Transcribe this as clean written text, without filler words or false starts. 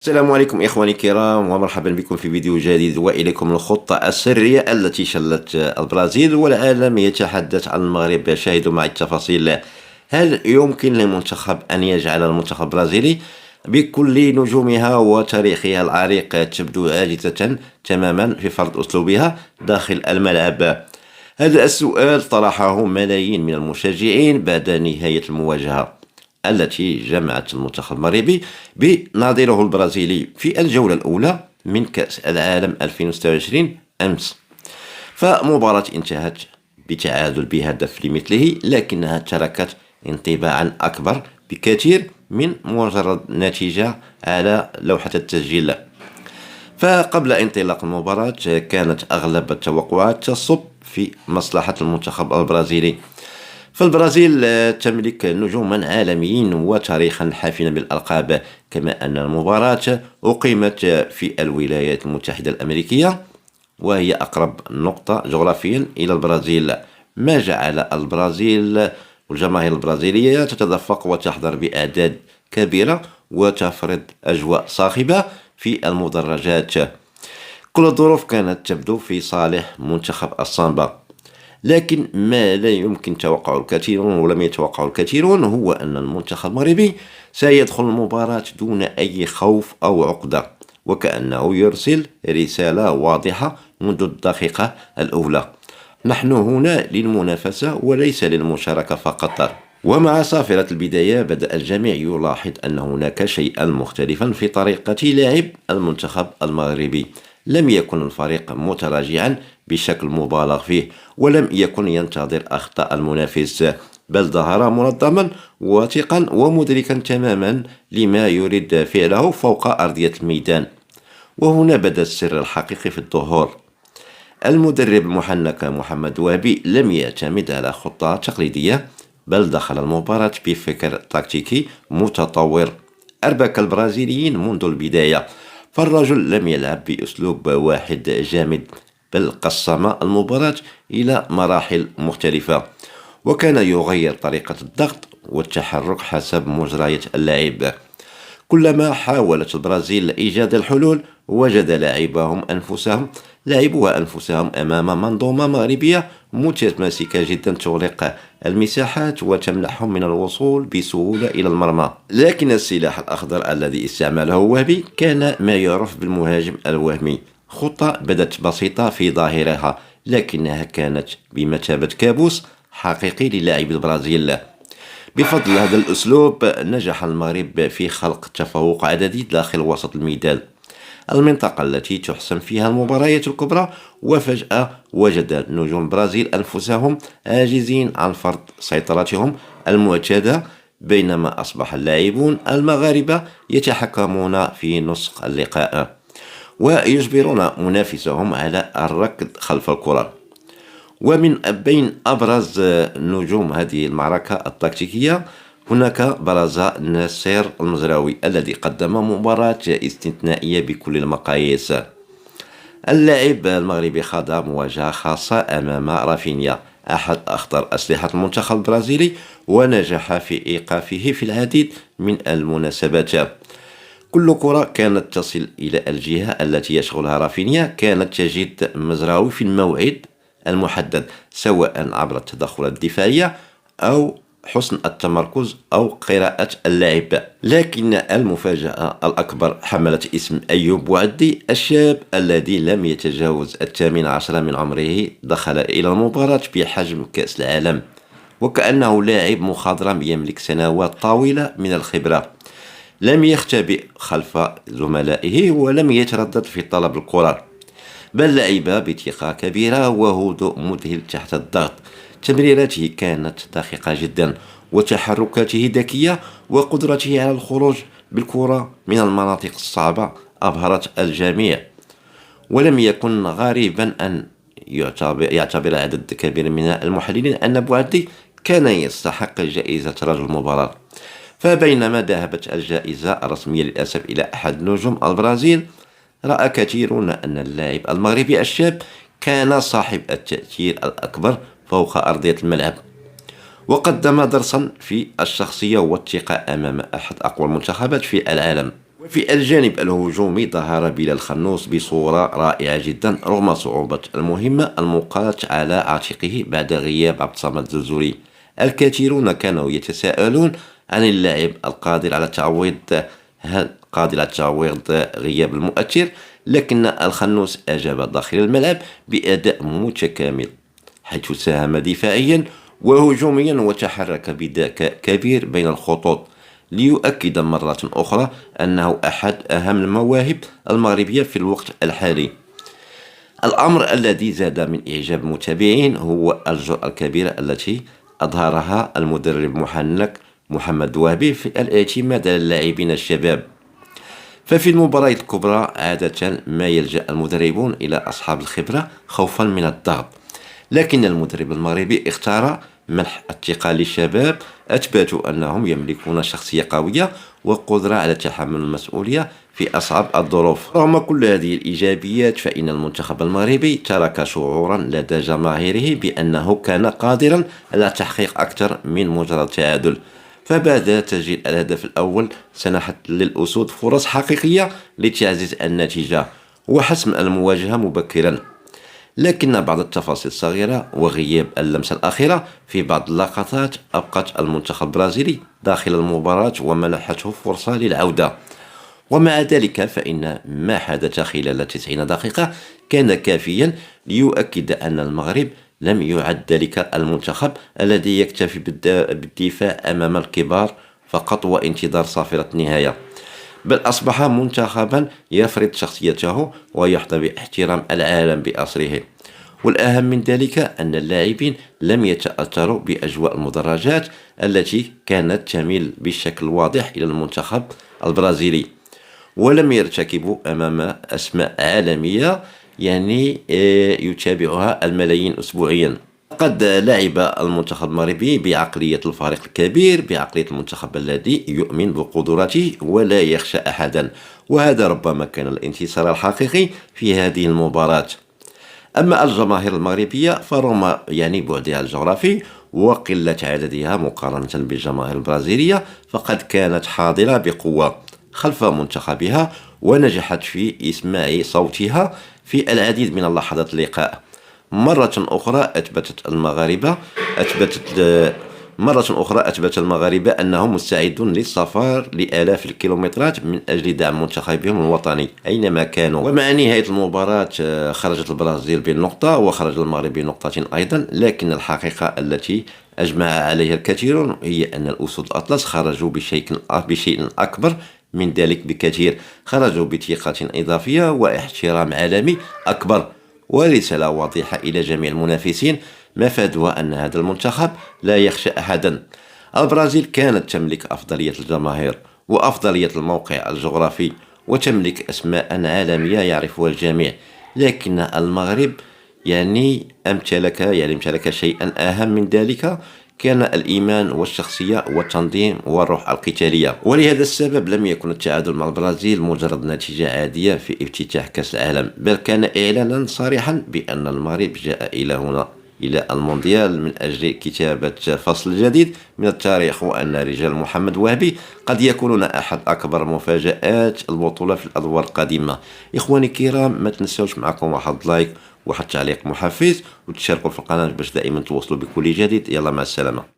السلام عليكم إخواني الكرام، ومرحبا بكم في فيديو جديد وإليكم الخطة السرية التي شلت البرازيل والعالم يتحدث عن المغرب. شاهدوا معي التفاصيل. هل يمكن للمنتخب أن يجعل المنتخب البرازيلي بكل نجومها وتاريخها العريق تبدو عاجزة تماما في فرض أسلوبها داخل الملعب؟ هذا السؤال طرحه ملايين من المشجعين بعد نهاية المواجهة التي جمعت المنتخب المغربي بنظيره البرازيلي في الجولة الأولى من كأس العالم 2026 أمس. فمباراة انتهت بتعادل بهدف لمثله، لكنها تركت انطباعا أكبر بكثير من مجرد نتيجة على لوحة التسجيل. فقبل انطلاق المباراة كانت أغلب التوقعات تصب في مصلحة المنتخب البرازيلي. فالبرازيل تملك نجوما عالميين وتاريخا حافلا بالألقاب، كما أن المباراة أقيمت في الولايات المتحدة الأمريكية، وهي أقرب نقطة جغرافيا إلى البرازيل، ما جعل البرازيل والجماهير البرازيلية تتدفق وتحضر بأعداد كبيرة وتفرض أجواء صاخبة في المدرجات. كل الظروف كانت تبدو في صالح منتخب السامبا، لكن ما لا يمكن توقع الكثيرون ولم يتوقع الكثيرون هو أن المنتخب المغربي سيدخل المباراة دون أي خوف أو عقدة، وكأنه يرسل رسالة واضحة منذ الدقيقة الأولى: نحن هنا للمنافسة وليس للمشاركة فقط. ومع صافرة البداية بدأ الجميع يلاحظ أن هناك شيئا مختلفا في طريقة لعب المنتخب المغربي. لم يكن الفريق متراجعا بشكل مبالغ فيه، ولم يكن ينتظر أخطاء المنافس، بل ظهر منظما واثقا ومدركا تماما لما يريد فعله فوق أرضية الميدان. وهنا بدأ السر الحقيقي في الظهور. المدرب المحنك محمد وهبي لم يعتمد على خطة تقليدية، بل دخل المباراة بفكر تكتيكي متطور أربك البرازيليين منذ البداية. فالرجل لم يلعب بأسلوب واحد جامد، بل قسم المباراة إلى مراحل مختلفة، وكان يغير طريقة الضغط والتحرك حسب مجريات اللعب. كلما حاولت البرازيل إيجاد الحلول وجد لاعبوها أنفسهم أمام منظومة مغربية متماسكة جدا تغلق المساحات وتمنحهم من الوصول بسهولة إلى المرمى. لكن السلاح الأخضر الذي استعمله وهبي كان ما يعرف بالمهاجم الوهمي، خطة بدت بسيطة في ظاهرها، لكنها كانت بمثابة كابوس حقيقي للاعب البرازيل. بفضل هذا الأسلوب نجح المغرب في خلق تفوق عددي داخل وسط الميدان، المنطقة التي تحسم فيها المباريات الكبرى. وفجأة وجد نجوم البرازيل أنفسهم عاجزين عن فرض سيطرتهم المعتادة، بينما أصبح اللاعبون المغاربة يتحكمون في نسق اللقاء ويجبرون منافسهم على الركض خلف الكرة. ومن بين أبرز نجوم هذه المعركة التكتيكية هناك برز ناصر المزراوي، الذي قدم مباراة استثنائية بكل المقاييس. اللاعب المغربي خاض مواجهة خاصة أمام رافينيا، أحد أخطر أسلحة المنتخب البرازيلي، ونجح في إيقافه في العديد من المناسبات. كل كرة كانت تصل إلى الجهة التي يشغلها رافينيا كانت تجد مزراوي في الموعد المحدد، سواء عبر التدخلات الدفاعية أو حسن التمركز أو قراءة اللعب. لكن المفاجأة الأكبر حملت اسم أيوب بوعدي، الشاب الذي لم يتجاوز 18 من عمره. دخل إلى المباراة بحجم كأس العالم، وكأنه لاعب مخضرم يملك سنوات طويلة من الخبرة. لم يختبئ خلف زملائه ولم يتردد في طلب الكرة، بل لعب بثقة كبيرة وهدوء مذهل تحت الضغط. تمريراته كانت دقيقة جدا، وتحركاته ذكية، وقدرته على الخروج بالكرة من المناطق الصعبة أبهرت الجميع. ولم يكن غريبا أن يعتبر عدد كبير من المحللين أن بوعدي كان يستحق جائزة رجل المباراة. فبينما ذهبت الجائزة الرسمية للأسف إلى أحد نجوم البرازيل، رأى كثيرون أن اللاعب المغربي الشاب كان صاحب التأثير الأكبر فوق أرضية الملعب. وقدم درسا في الشخصية والثقة أمام أحد أقوى المنتخبات في العالم. وفي الجانب الهجومي ظهر بلال خنوس بصورة رائعة جدا رغم صعوبة المهمة الملقاة على عاتقه بعد غياب عبد الصمد الزلزولي. الكثيرون كانوا يتساءلون عن اللاعب القادر على تعويض غياب المؤثر، لكن الخنوس أجاب داخل الملعب بأداء متكامل، حيث ساهم دفاعيا وهجوميا وتحرك بذكاء كبير بين الخطوط، ليؤكد مرة أخرى أنه أحد أهم المواهب المغربية في الوقت الحالي. الأمر الذي زاد من إعجاب المتابعين هو الجرأة الكبيرة التي أظهرها المدرب محمد وهبي في الاعتماد على اللاعبين الشباب. ففي المباريات الكبرى عادة ما يلجأ المدربون إلى أصحاب الخبرة خوفا من الضغط، لكن المدرب المغربي اختار منح الثقة للشباب أثبتوا أنهم يملكون شخصية قوية وقدرة على تحمل المسؤولية في أصعب الظروف. رغم كل هذه الإيجابيات، فإن المنتخب المغربي ترك شعورا لدى جماهيره بأنه كان قادرا على تحقيق أكثر من مجرد تعادل. فبعد تسجيل الهدف الأول سنحت للأسود فرص حقيقية لتعزيز النتيجة وحسم المواجهة مبكرا، لكن بعض التفاصيل الصغيرة وغياب اللمسة الأخيرة في بعض اللقطات أبقت المنتخب البرازيلي داخل المباراة ومنحته فرصة للعودة. ومع ذلك فإن ما حدث خلال 90 دقيقة كان كافيا ليؤكد أن المغرب لم يعد ذلك المنتخب الذي يكتفي بالدفاع أمام الكبار فقط وانتظار صافرة النهاية، بل أصبح منتخبا يفرض شخصيته ويحظى باحترام العالم بأسره. والأهم من ذلك أن اللاعبين لم يتأثروا بأجواء المدرجات التي كانت تميل بشكل واضح إلى المنتخب البرازيلي، ولم يرتكبوا أمام أسماء عالمية يتابعها الملايين أسبوعيا. قد لعب المنتخب المغربي بعقلية الفريق الكبير، بعقلية المنتخب الذي يؤمن بقدراته ولا يخشى أحدا، وهذا ربما كان الانتصار الحقيقي في هذه المباراة. أما الجماهير المغربية فرغم بعدها الجغرافي وقلة عددها مقارنة بالجماهير البرازيلية، فقد كانت حاضرة بقوة خلف منتخبها ونجحت في إسماع صوتها في العديد من اللحظات اللقاء. مرة أخرى أثبت المغاربة أنهم مستعدون للسفر لآلاف الكيلومترات من أجل دعم منتخبهم الوطني أينما كانوا. ومع نهاية المباراة خرجت البرازيل بالنقطة وخرج المغرب بنقطة أيضا، لكن الحقيقة التي أجمع عليها الكثيرون هي أن الأسود الأطلس خرجوا بشيء أكبر من ذلك بكثير، خرجوا بثقة إضافية واحترام عالمي أكبر ورسالة واضحة إلى جميع المنافسين مفادها أن هذا المنتخب لا يخشى أحدا. البرازيل كانت تملك أفضلية الجماهير وأفضلية الموقع الجغرافي وتملك أسماء عالمية يعرفها الجميع، لكن المغرب امتلك شيئا أهم من ذلك، كان الإيمان والشخصية والتنظيم والروح القتالية. ولهذا السبب لم يكن التعادل مع البرازيل مجرد نتيجة عادية في افتتاح كأس العالم، بل كان إعلانا صريحا بأن المغرب جاء إلى المونديال من أجل كتابة فصل جديد من التاريخ، وأن رجال محمد وهبي قد يكونون أحد أكبر مفاجآت البطولة في الأدوار القادمة. إخواني الكرام، ما تنسوش معكم واحد لايك واحد تعليق محفز وتشاركوا في القناة باش دائما توصلوا بكل جديد. يلا مع السلامة.